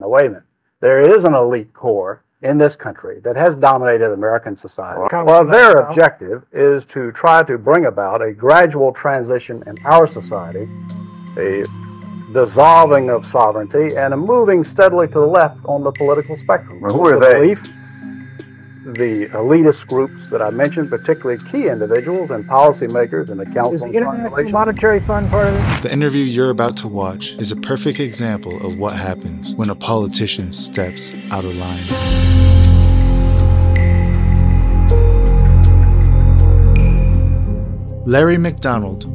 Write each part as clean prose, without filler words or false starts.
Now, wait a minute. There is an elite core in this country that has dominated American society. Well, their objective is to try to bring about a gradual transition in our society, a dissolving of sovereignty, and a moving steadily to the left on the political spectrum. Well, who are they? The elitist groups that I mentioned, particularly key individuals and policymakers in the Council on Foreign Relations. Is the International Monetary Fund part of it? The interview you're about to watch is a perfect example of what happens when a politician steps out of line. Larry McDonald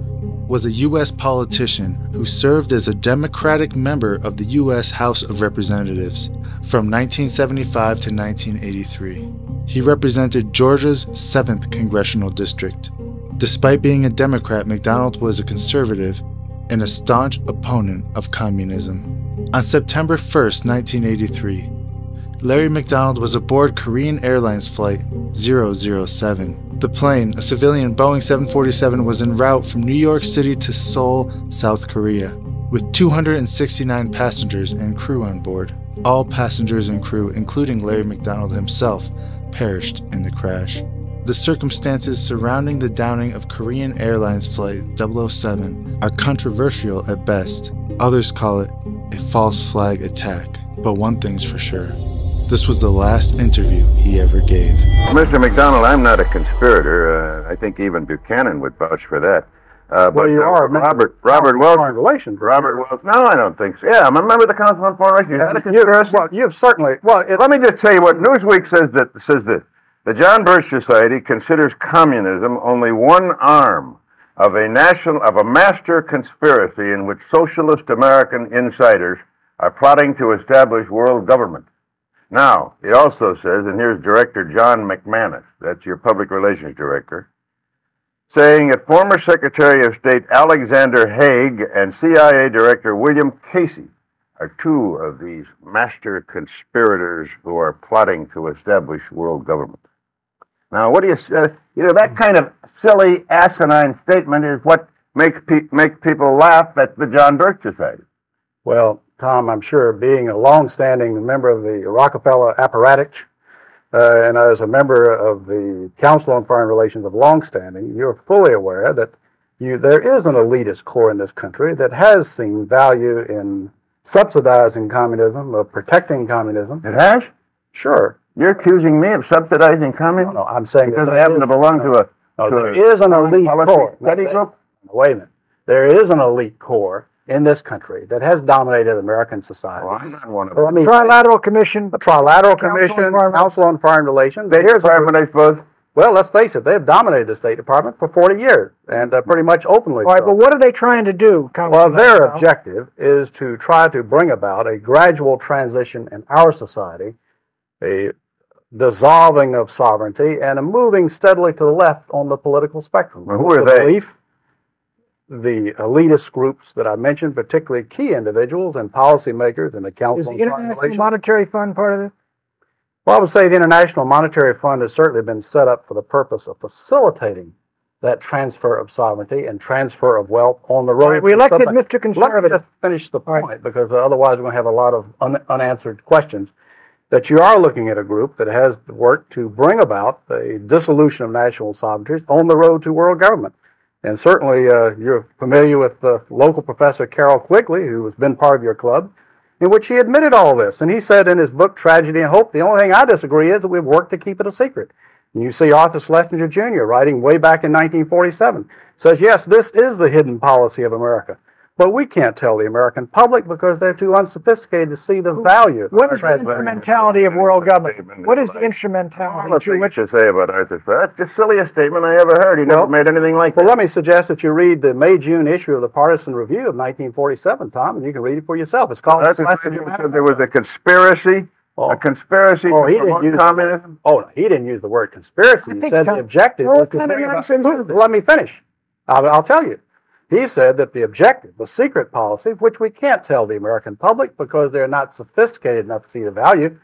was a U.S. politician who served as a Democratic member of the U.S. House of Representatives from 1975 to 1983. He represented Georgia's 7th Congressional District. Despite being a Democrat, McDonald was a conservative and a staunch opponent of communism. On September 1st, 1983, Larry McDonald was aboard Korean Airlines Flight 007. The plane, a civilian Boeing 747, was en route from New York City to Seoul, South Korea, with 269 passengers and crew on board. All passengers and crew, including Larry McDonald himself, perished in the crash. The circumstances surrounding the downing of Korean Airlines Flight 007 are controversial at best. Others call it a false flag attack. But one thing's for sure. This was the last interview he ever gave. Mr. McDonald, I'm not a conspirator. I think even Buchanan would vouch for that. Well, you are Robert Welch. Foreign Relations. Robert Welch. No, I don't think so. Yeah, I'm a member of the Council on Foreign Relations. Is that a conspiracy? Well, you've certainly. Well, let me just tell you what Newsweek says. The John Birch Society considers communism only one arm of a master conspiracy in which socialist American insiders are plotting to establish world government. Now, it also says, and here's Director John McManus, that's your public relations director, saying that former Secretary of State Alexander Haig and CIA Director William Casey are two of these master conspirators who are plotting to establish world government. Now, what do you say? That kind of silly, asinine statement is what makes people laugh at the John Birch Society. Well, Tom, I'm sure being a long-standing member of the Rockefeller apparatus, and as a member of the Council on Foreign Relations of longstanding, you're fully aware that there is an elitist core in this country that has seen value in subsidizing communism, of protecting communism. It has? Sure. You're accusing me of subsidizing communism? No, I'm saying because I happen to belong to a... there is an elite core. Study group? Wait a minute. There is an elite core in this country that has dominated American society. Well, I'm not one of them. Trilateral Commission. The Trilateral Commission, Council on Foreign Relations. Well, let's face it, they've dominated the State Department for 40 years, and pretty much openly so. All right, but what are they trying to do? Well, their objective is to try to bring about a gradual transition in our society, a dissolving of sovereignty, and a moving steadily to the left on the political spectrum. Well, who are they? The elitist groups that I mentioned, particularly key individuals and policymakers in the Council on Foreign Relations. Is the International Monetary Fund part of it? Well, I would say the International Monetary Fund has certainly been set up for the purpose of facilitating that transfer of sovereignty and transfer of wealth on the road. Right, we elected Mr. Conservative. Let me just finish the point, because otherwise we're going to have a lot of unanswered questions. That you are looking at a group that has worked to bring about the dissolution of national sovereignty on the road to world government. And certainly you're familiar with the local professor Carroll Quigley, who has been part of your club, in which he admitted all this. And he said in his book, Tragedy and Hope, the only thing I disagree is that we've worked to keep it a secret. And you see Arthur Schlesinger Jr. writing way back in 1947, says, yes, this is the hidden policy of America. But we can't tell the American public because they're too unsophisticated to see the value. What is the instrumentality of world government? What is the instrumentality? What you say about Arthur? That's the silliest statement I ever heard. He never made anything like that. Well, let me suggest that you read the May-June issue of the Partisan Review of 1947, Tom, and you can read it for yourself. It's called... There was a conspiracy. A conspiracy to promote communism? He didn't use the word conspiracy. He said the objective was to bring about... Let me finish. I'll tell you. He said that the objective, the secret policy, which we can't tell the American public because they're not sophisticated enough to see the value,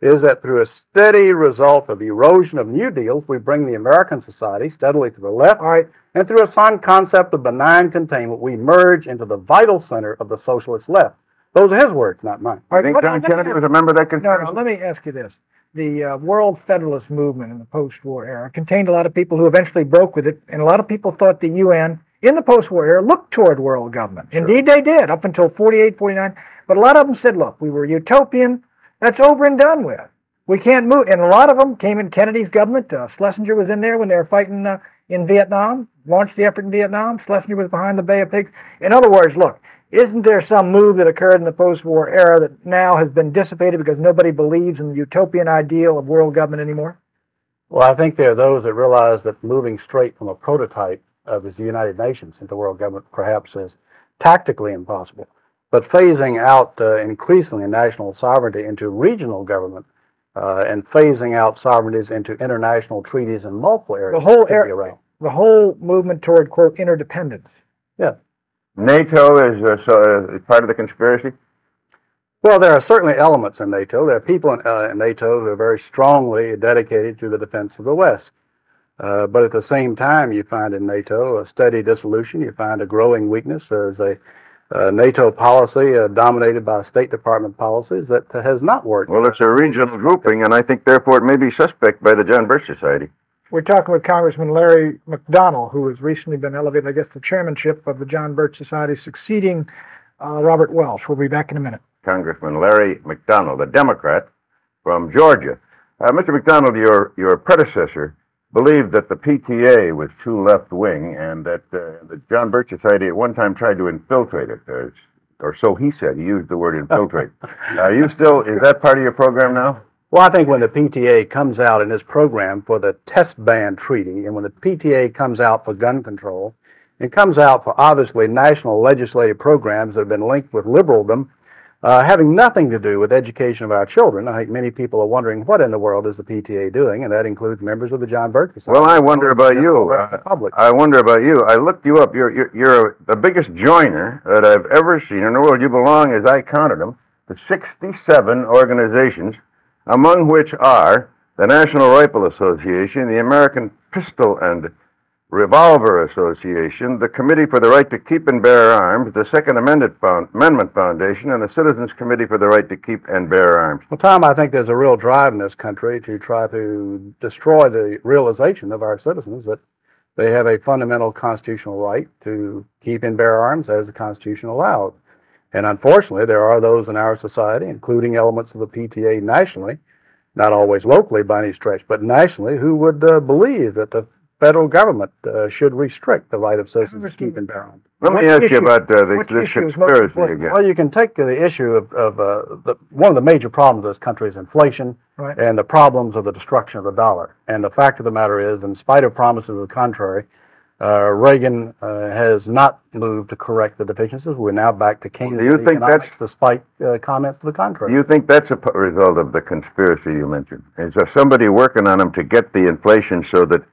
is that through a steady result of erosion of New Deals, we bring the American society steadily to the left, and through a sound concept of benign containment, we merge into the vital center of the socialist left. Those are his words, not mine. I think John Kennedy was a member of that No, conspiracy. let me ask you this. The World Federalist Movement in the post-war era contained a lot of people who eventually broke with it, and a lot of people thought the UN in the post-war era looked toward world government. Sure. Indeed, they did, up until 48, 49. But a lot of them said, look, we were utopian. That's over and done with. We can't move. And a lot of them came in Kennedy's government. Schlesinger was in there when they were fighting in Vietnam, launched the effort in Vietnam. Schlesinger was behind the Bay of Pigs. In other words, look, isn't there some move that occurred in the post-war era that now has been dissipated because nobody believes in the utopian ideal of world government anymore? Well, I think there are those that realize that moving straight from a prototype of the United Nations into world government perhaps is tactically impossible. But phasing out increasingly national sovereignty into regional government and phasing out sovereignties into international treaties in multiple areas. The whole movement toward, quote, interdependence. Yeah. NATO is part of the conspiracy? Well, there are certainly elements in NATO. There are people in NATO who are very strongly dedicated to the defense of the West. But at the same time, you find in NATO a steady dissolution. You find a growing weakness. There's a NATO policy dominated by State Department policies that has not worked. Well, it's a regional grouping, and I think, therefore, it may be suspect by the John Birch Society. We're talking with Congressman Larry McDonnell, who has recently been elevated, I guess, to chairmanship of the John Birch Society, succeeding Robert Welch. We'll be back in a minute. Congressman Larry McDonnell, a Democrat from Georgia. Mr. McDonnell, your predecessor believed that the PTA was too left-wing and that the John Birch Society at one time tried to infiltrate it, or so he said. He used the word infiltrate. Is that part of your program now? Well, I think when the PTA comes out in its program for the test ban treaty, and when the PTA comes out for gun control, it comes out for obviously national legislative programs that have been linked with liberaldom, having nothing to do with education of our children. I think many people are wondering, what in the world is the PTA doing? And that includes members of the John Birch Society. Well, I wonder about you. I wonder about you. I looked you up. You're the biggest joiner that I've ever seen in the world. You belong, as I counted them, to 67 organizations, among which are the National Rifle Association, the American Pistol and Revolver Association, the Committee for the Right to Keep and Bear Arms, the Second Amendment Foundation, and the Citizens Committee for the Right to Keep and Bear Arms. Well, Tom, I think there's a real drive in this country to try to destroy the realization of our citizens that they have a fundamental constitutional right to keep and bear arms as the Constitution allows. And unfortunately, there are those in our society, including elements of the PTA nationally, not always locally by any stretch, but nationally, who would believe that the federal government should restrict the right of citizens to keep and bear arms. Let me ask you about this conspiracy again. Well, you can take the issue of one of the major problems of this country is inflation, right, and the problems of the destruction of the dollar. And the fact of the matter is, in spite of promises to the contrary, Reagan has not moved to correct the deficiencies. We're now back to Keynesian economics, despite comments to the contrary. Do you think that's a result of the conspiracy you mentioned? Is there somebody working on them to get the inflation so that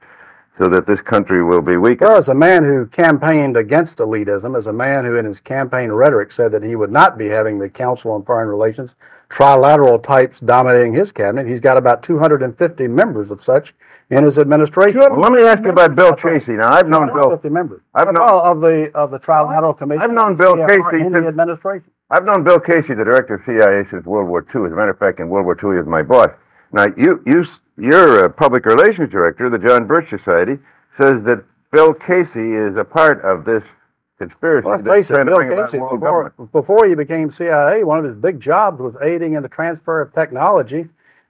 this country will be weaker? Well, as a man who campaigned against elitism, as a man who in his campaign rhetoric said that he would not be having the Council on Foreign Relations trilateral types dominating his cabinet, he's got about 250 members of such in his administration. Well, let me ask you about Bill Casey. Now, I've known Bill. 250 members. Of the trilateral commission. I've known Bill Casey in the administration. I've known Bill Casey, the director of CIA, since World War II. As a matter of fact, in World War II, he was my boss. Now, you're a public relations director. The John Birch Society says that Bill Casey is a part of this conspiracy. Well, let's face it, Bill Casey, before he became CIA, one of his big jobs was aiding in the transfer of technology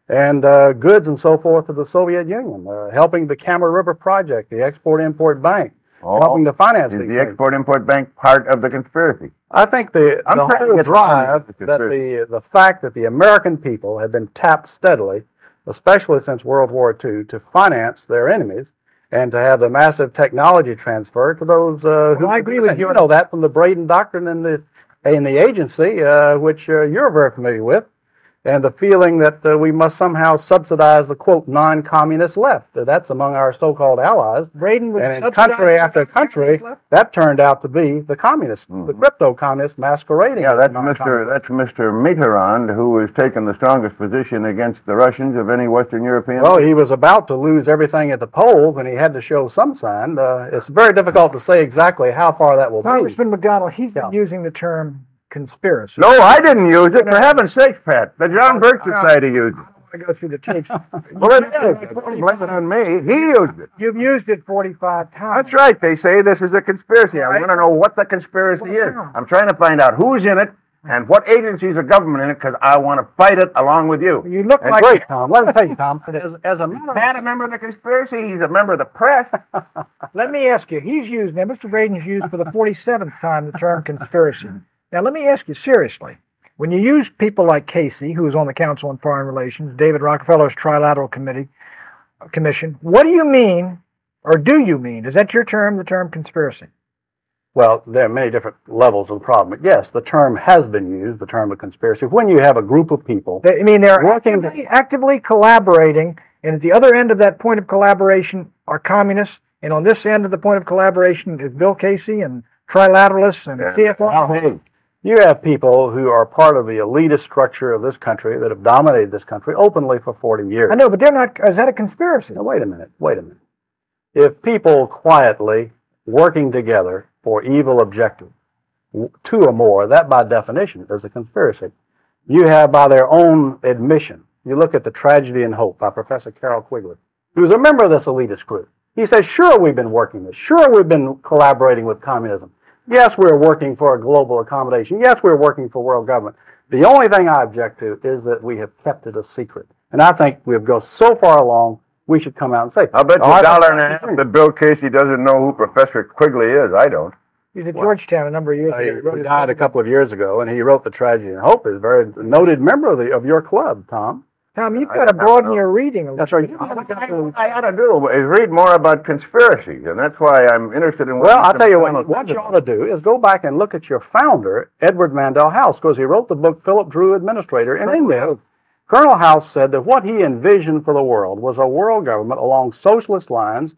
and goods and so forth to the Soviet Union, helping the Kama River Project, the Export-Import Bank, helping to finance these things. The Export-Import Bank part of the conspiracy? I think the whole drive, the fact that the American people have been tapped steadily, especially since World War II, to finance their enemies and to have the massive technology transfer to those who I agree with you. You know that from the Braden Doctrine in the agency, which you're very familiar with, and the feeling that we must somehow subsidize the, quote, non-communist left. That's among our so-called allies. Braden was and in country after country, that turned out to be the communists, the crypto-communists masquerading. Yeah, that's Mr. Mitterrand, who has taken the strongest position against the Russians of any Western European. Well, he was about to lose everything at the polls, and he had to show some sign. It's very difficult to say exactly how far that will be. Congressman McDonnell, he's been using the term conspiracy. No, I didn't use it. For heaven's sake, Pat. The John Birch Society used it. I go through the tapes. Well, it is. Don't blame it on me. He used it. You've used it 45 times. That's right. They say this is a conspiracy. I want to know what the conspiracy is. I'm trying to find out who's in it and what agencies of government in it, because I want to fight it along with you. You look And like Great, Tom. Let me tell you, Tom, as a matter Pat, a member of the conspiracy. He's a member of the press. Let me ask you, he's used, now Mr. Braden's used for the 47th time the term conspiracy. Now let me ask you seriously, when you use people like Casey, who is on the Council on Foreign Relations, David Rockefeller's Trilateral Commission, what do you mean, or do you mean, is that your term, the term conspiracy? Well, there are many different levels of the problem. Yes, the term has been used, the term of conspiracy, when you have a group of people. I mean, they're Working actively collaborating, and at the other end of that point of collaboration are communists, and on this end of the point of collaboration is Bill Casey and trilateralists and CFR. Al Haig. You have people who are part of the elitist structure of this country that have dominated this country openly for 40 years. I know, but they're not, is that a conspiracy? Now, wait a minute. If people quietly working together for evil objective, two or more, that by definition is a conspiracy. You have, by their own admission, you look at The Tragedy and Hope by Professor Carroll Quigley, who's a member of this elitist group. He says, sure, we've been working this. Sure, we've been collaborating with communism. Yes, we're working for a global accommodation. Yes, we're working for world government. The only thing I object to is that we have kept it a secret. And I think we've gone so far along, we should come out and say, I'll bet you $1.50 that Bill Casey doesn't know who Professor Quigley is. I don't. He's at Georgetown a number of years ago. He died a couple of years ago, and he wrote The Tragedy and Hope. He's a very noted member of your club, Tom. Tom, you've got to broaden your reading a little. That's right. I ought to do is read more about conspiracies, and that's why I'm interested in. Well, I'll tell you what you ought to do is go back and look at your founder, Edward Mandell House, because he wrote the book Philip Drew, Administrator, and in there, Colonel House said that what he envisioned for the world was a world government along socialist lines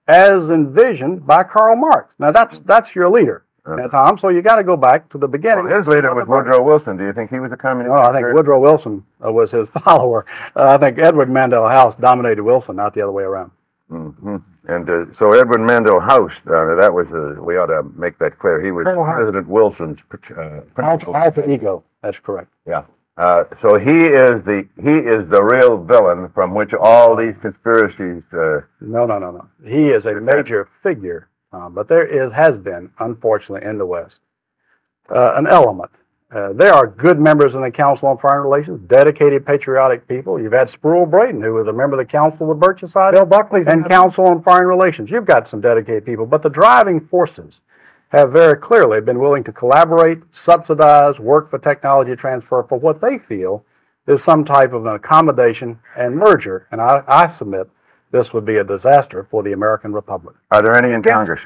as envisioned by Karl Marx. Now, that's your leader, Tom, so you got to go back to the beginning. Well, his leader was Woodrow Wilson. Do you think he was a communist? No, I think Woodrow Wilson was his follower. I think Edward Mandell House dominated Wilson, not the other way around. Mm-hmm. And so Edward Mandell House, that was we ought to make that clear. He was President Wilson's Alpha ego. That's correct. Yeah. So he is the real villain from which all these conspiracies. No. He is a major figure, but there has been, unfortunately, in the West, an element. There are good members in the Council on Foreign Relations, dedicated, patriotic people. You've had Sproul Braden, who was a member of the Council of the Birch Society, Bill Buckley's and Council on Foreign Relations. You've got some dedicated people, but the driving forces have very clearly been willing to collaborate, subsidize, work for technology transfer for what they feel is some type of an accommodation and merger. And I submit this would be a disaster for the American Republic. Are there any in Congress?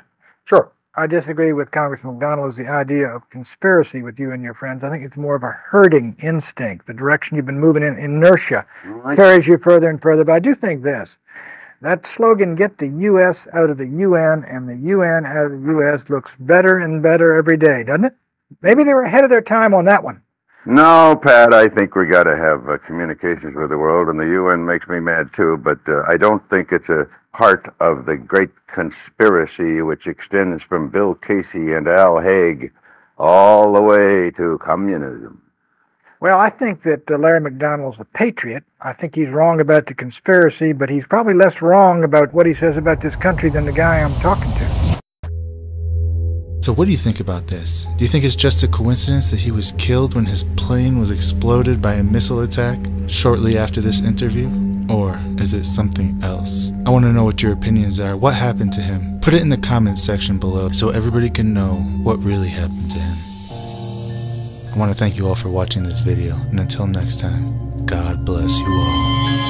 Sure. I disagree with Congressman McDonnell as the idea of conspiracy with you and your friends. I think it's more of a herding instinct. The direction you've been moving in, inertia, carries you further and further. But I do think this. That slogan, get the U.S. out of the UN and the UN out of the U.S., looks better and better every day, doesn't it? Maybe they were ahead of their time on that one. No, Pat, I think we got to have communications with the world, and the UN makes me mad too, but I don't think it's a part of the great conspiracy which extends from Bill Casey and Al Haig all the way to communism. Well, I think that Larry McDonnell's a patriot. I think he's wrong about the conspiracy, but he's probably less wrong about what he says about this country than the guy I'm talking to. So what do you think about this? Do you think it's just a coincidence that he was killed when his plane was exploded by a missile attack shortly after this interview? Or is it something else? I want to know what your opinions are. What happened to him? Put it in the comments section below so everybody can know what really happened to him. I want to thank you all for watching this video, and until next time, God bless you all.